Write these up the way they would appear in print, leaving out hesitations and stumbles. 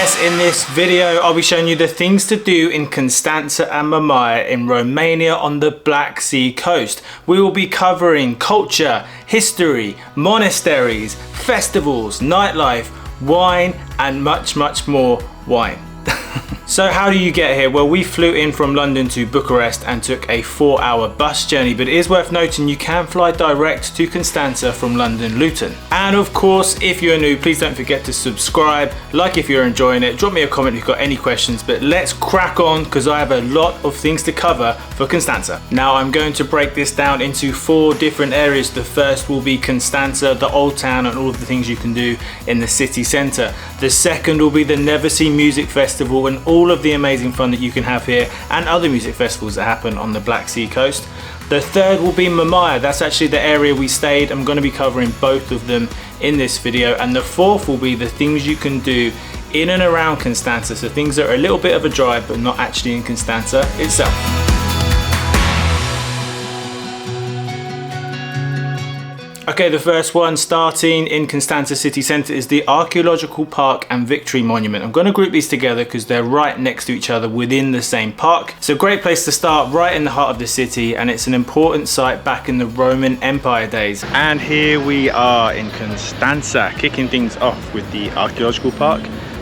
Yes, in this video I'll be showing you the things to do in Constanta and Mamaia in Romania on the Black Sea Coast. We will be covering culture, history, monasteries, festivals, nightlife, wine and much more wine. So how do you get here? Well, we flew in from London to Bucharest and took a 4-hour bus journey, but it is worth noting you can fly direct to Constanta from London Luton. And of course, if you're new, please don't forget to subscribe, like if you're enjoying it, drop me a comment if you've got any questions, but let's crack on because I have a lot of things to cover for Constanta. Now I'm going to break this down into 4 different areas. The first will be Constanta, the old town and all of the things you can do in the city centre. The second will be the Neversea Music Festival and all of the amazing fun that you can have here and other music festivals that happen on the Black Sea Coast. The third will be Mamaia. That's actually the area we stayed. I'm going to be covering both of them in this video. And the fourth will be the things you can do in and around Constanta. So things that are a little bit of a drive but not actually in Constanta itself. Okay, the first one, starting in Constanta city centre, is the Archaeological Park and Victory Monument. I'm going to group these together because they're right next to each other within the same park. It's a great place to start, right in the heart of the city, and it's an important site back in the Roman Empire days. And here we are in Constanta, kicking things off with the Archaeological Park,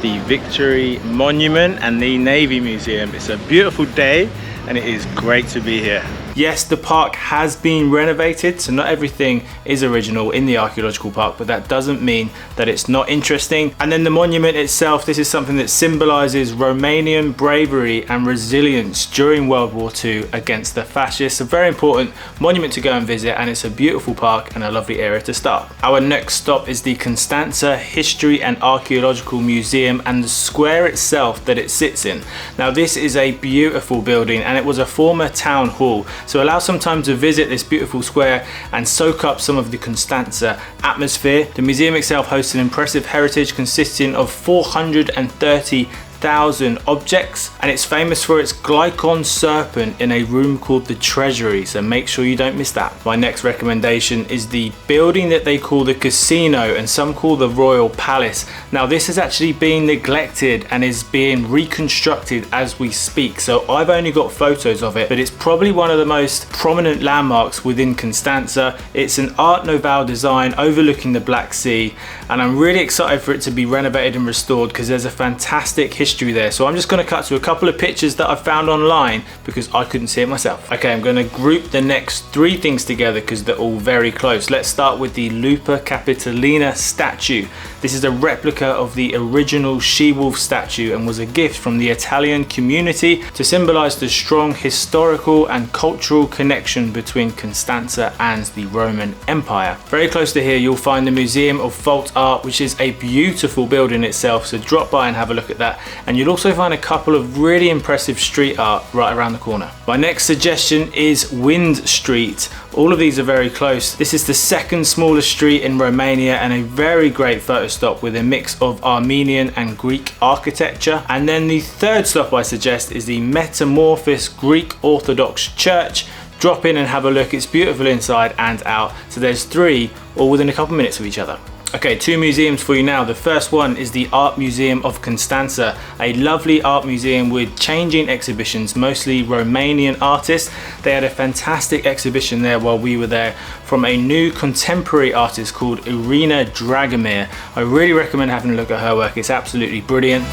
the Victory Monument and the Navy Museum. It's a beautiful day and it is great to be here. Yes, the park has been renovated, so not everything is original in the archaeological park, but that doesn't mean that it's not interesting. And then the monument itself, this is something that symbolizes Romanian bravery and resilience during World War II against the fascists. A very important monument to go and visit, and it's a beautiful park and a lovely area to start. Our next stop is the Constanta History and Archaeological Museum and the square itself that it sits in. Now this is a beautiful building and it was a former town hall. So allow some time to visit this beautiful square and soak up some of the Constanta atmosphere. The museum itself hosts an impressive heritage consisting of 430,000 objects, and it's famous for its Glycon serpent in a room called the Treasury, so make sure you don't miss that. My next recommendation is the building that they call the Casino and some call the Royal Palace. Now this has actually been neglected and is being reconstructed as we speak, so I've only got photos of it, but it's probably one of the most prominent landmarks within Constanta. It's an Art Nouveau design overlooking the Black Sea, and I'm really excited for it to be renovated and restored because there's a fantastic history there. So I'm just going to cut to a couple of pictures that I found online because I couldn't see it myself. Okay, I'm going to group the next 3 things together because they're all very close. Let's start with the Lupa Capitolina statue. This is a replica of the original she-wolf statue and was a gift from the Italian community to symbolize the strong historical and cultural connection between Constanta and the Roman Empire. Very close to here you'll find the Museum of Folk Art, which is a beautiful building itself, so drop by and have a look at that. And you'll also find a couple of really impressive street art right around the corner. My next suggestion is Wind Street. All of these are very close. This is the second smallest street in Romania and a very great photo stop with a mix of Armenian and Greek architecture. And then the third stop I suggest is the Metamorphosis Greek Orthodox Church. Drop in and have a look. It's beautiful inside and out. So there's 3 all within a couple minutes of each other. Okay, 2 museums for you now. The first one is the Art Museum of Constanta, a lovely art museum with changing exhibitions, mostly Romanian artists. They had a fantastic exhibition there while we were there from a new contemporary artist called Irina Dragomir. I really recommend having a look at her work. It's absolutely brilliant.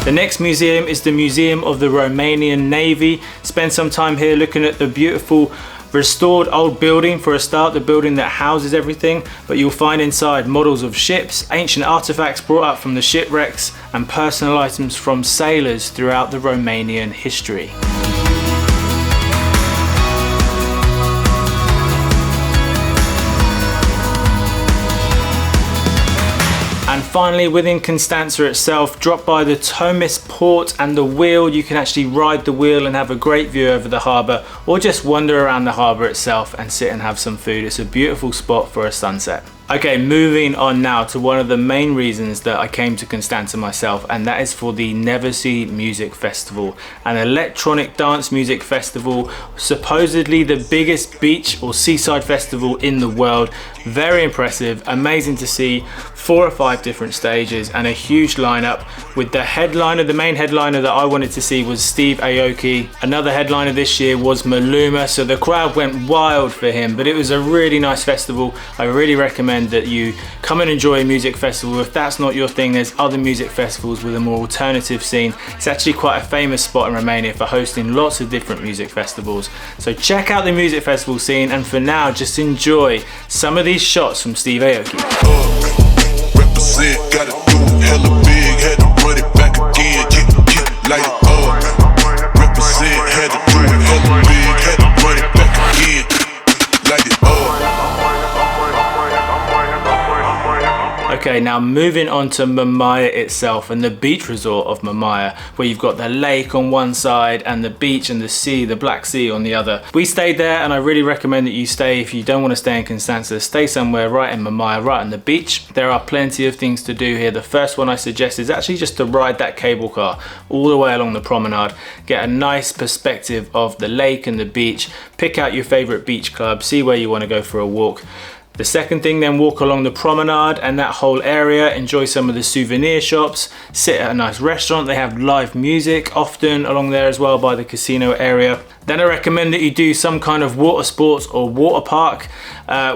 The next museum is the Museum of the Romanian Navy. Spend some time here looking at the beautiful restored old building for a start, the building that houses everything, but you'll find inside models of ships, ancient artifacts brought up from the shipwrecks, and personal items from sailors throughout the Romanian history. And finally, within Constanta itself, drop by the Tomis port and the wheel. You can actually ride the wheel and have a great view over the harbour, or just wander around the harbour itself and sit and have some food. It's a beautiful spot for a sunset. Okay, moving on now to one of the main reasons that I came to Constanta myself, and that is for the Neversea Music Festival, an electronic dance music festival, supposedly the biggest beach or seaside festival in the world. Very impressive, amazing to see 4 or 5 different stages and a huge lineup with the headliner. The main headliner that I wanted to see was Steve Aoki. Another headliner this year was Maluma, so the crowd went wild for him, but it was a really nice festival. I really recommend that you come and enjoy a music festival. If that's not your thing, there's other music festivals with a more alternative scene. It's actually quite a famous spot in Romania for hosting lots of different music festivals. So check out the music festival scene, and for now, just enjoy some of these shots from Steve Aoki. Represent, gotta do hella big, had to run it back again, light it up. Represent, had to do hella big, had to run it back again, light it up. Okay, now moving on to Mamaia itself and the beach resort of Mamaia, where you've got the lake on one side and the beach and the sea, the Black Sea on the other. We stayed there, and I really recommend that you stay. If you don't want to stay in Constanta, stay somewhere right in Mamaia, right on the beach. There are plenty of things to do here. The first one I suggest is actually just to ride that cable car all the way along the promenade, get a nice perspective of the lake and the beach, pick out your favorite beach club, see where you want to go for a walk. The second thing, then walk along the promenade and that whole area, enjoy some of the souvenir shops, sit at a nice restaurant. They have live music often along there as well by the casino area. Then I recommend that you do some kind of water sports or water park.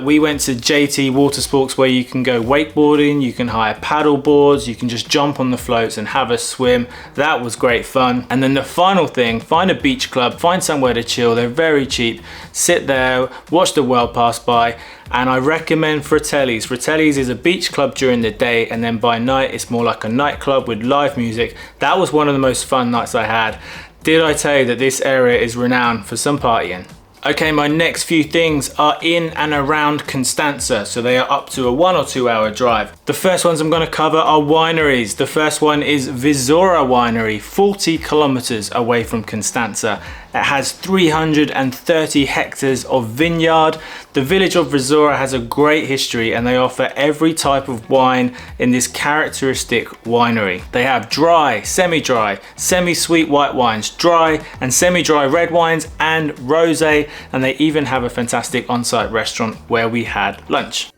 We went to JT Water Sports, where you can go wakeboarding, you can hire paddle boards, you can just jump on the floats and have a swim. That was great fun. And then the final thing, find a beach club, find somewhere to chill. They're very cheap. Sit there, watch the world pass by. And I recommend Fratellis. Fratellis is a beach club during the day, and then by night it's more like a nightclub with live music. That was one of the most fun nights I had. Did I tell you that this area is renowned for some partying? Okay, my next few things are in and around Constanta, so they are up to a 1 or 2 hour drive. The first ones I'm going to cover are wineries. The first one is Viisoara winery, 40 kilometers away from Constanta. It has 330 hectares of vineyard. The village of Viisoara has a great history, and they offer every type of wine in this characteristic winery. They have dry, semi-dry, semi-sweet white wines, dry and semi-dry red wines, and rosé, and they even have a fantastic on-site restaurant where we had lunch.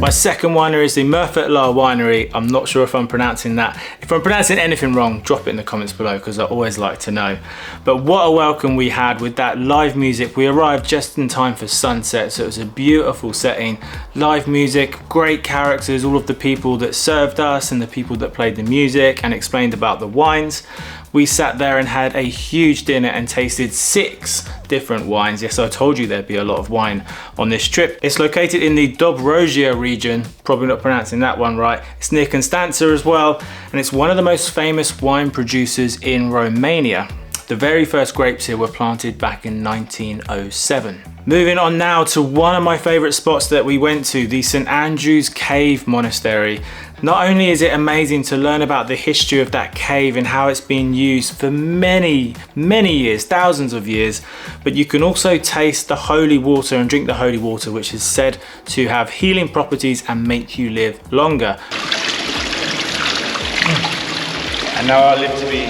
My second winery is the Murfatlar winery. I'm not sure if I'm pronouncing that. If I'm pronouncing anything wrong, drop it in the comments below, because I always like to know. But what a welcome we had with that live music. We arrived just in time for sunset, so it was a beautiful setting. Live music, great characters, all of the people that served us and the people that played the music and explained about the wines. We sat there and had a huge dinner and tasted 6 different wines. Yes, I told you there'd be a lot of wine on this trip. It's located in the Dobrogea region, probably not pronouncing that one right. It's near Constanta as well, and it's one of the most famous wine producers in Romania. The very first grapes here were planted back in 1907. Moving on now to one of my favorite spots that we went to, the St. Andrew's Cave Monastery. Not only is it amazing to learn about the history of that cave and how it's been used for many, many years, thousands of years, but you can also taste the holy water and drink the holy water, which is said to have healing properties and make you live longer. And now I live to be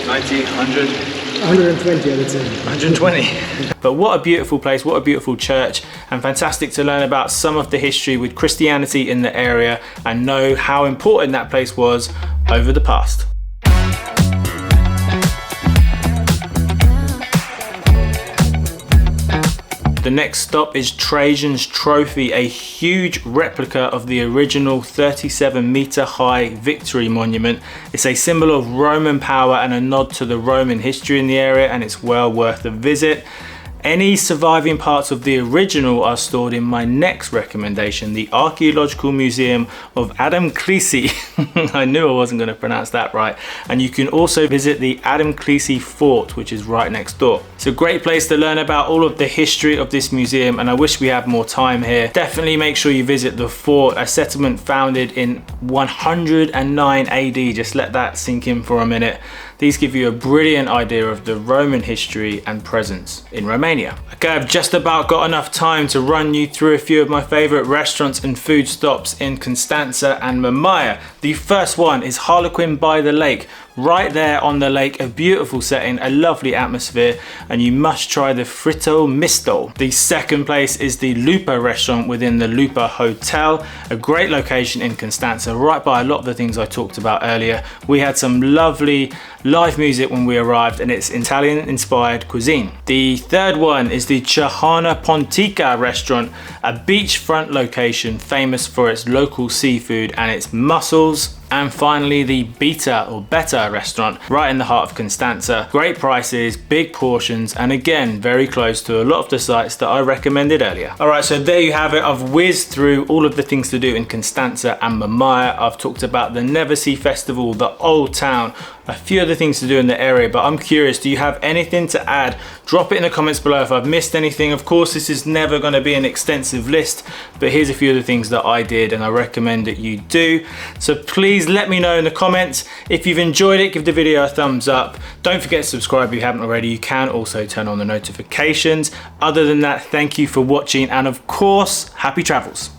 90, 100. 120, I would say. 120. But what a beautiful place, what a beautiful church, and fantastic to learn about some of the history with Christianity in the area and know how important that place was over the past. The next stop is Trajan's Trophy, a huge replica of the original 37-meter high victory monument. It's a symbol of Roman power and a nod to the Roman history in the area, and it's well worth a visit. Any surviving parts of the original are stored in my next recommendation, the Archaeological Museum of Adamclisi. I knew I wasn't going to pronounce that right. And you can also visit the Adamclisi fort, which is right next door. It's a great place to learn about all of the history of this museum, and I wish we had more time here. Definitely make sure you visit the fort, a settlement founded in 109 AD. Just let that sink in for a minute. These give you a brilliant idea of the Roman history and presence in Romania. Okay, I've just about got enough time to run you through a few of my favorite restaurants and food stops in Constanta and Mamaia. The first one is Harlequin by the Lake, right there on the lake, a beautiful setting, a lovely atmosphere, and you must try the fritto misto. The second place is the Lupa restaurant within the Lupa Hotel, a great location in Constanta, right by a lot of the things I talked about earlier. We had some lovely live music when we arrived, and it's Italian inspired cuisine. The third one is the Ciahana Pontica restaurant, a beachfront location famous for its local seafood and its mussels. And finally, the Beta restaurant right in the heart of Constanta. Great prices, big portions, and again, very close to a lot of the sites that I recommended earlier. All right, so there you have it. I've whizzed through all of the things to do in Constanta and Mamaia. I've talked about the Neversea festival, the old town, a few other things to do in the area, but I'm curious, do you have anything to add? Drop it in the comments below if I've missed anything. Of course, this is never going to be an extensive list, but here's a few of the things that I did and I recommend that you do. So please let me know in the comments. If you've enjoyed it, give the video a thumbs up. Don't forget to subscribe if you haven't already. You can also turn on the notifications. Other than that, thank you for watching, and of course, happy travels.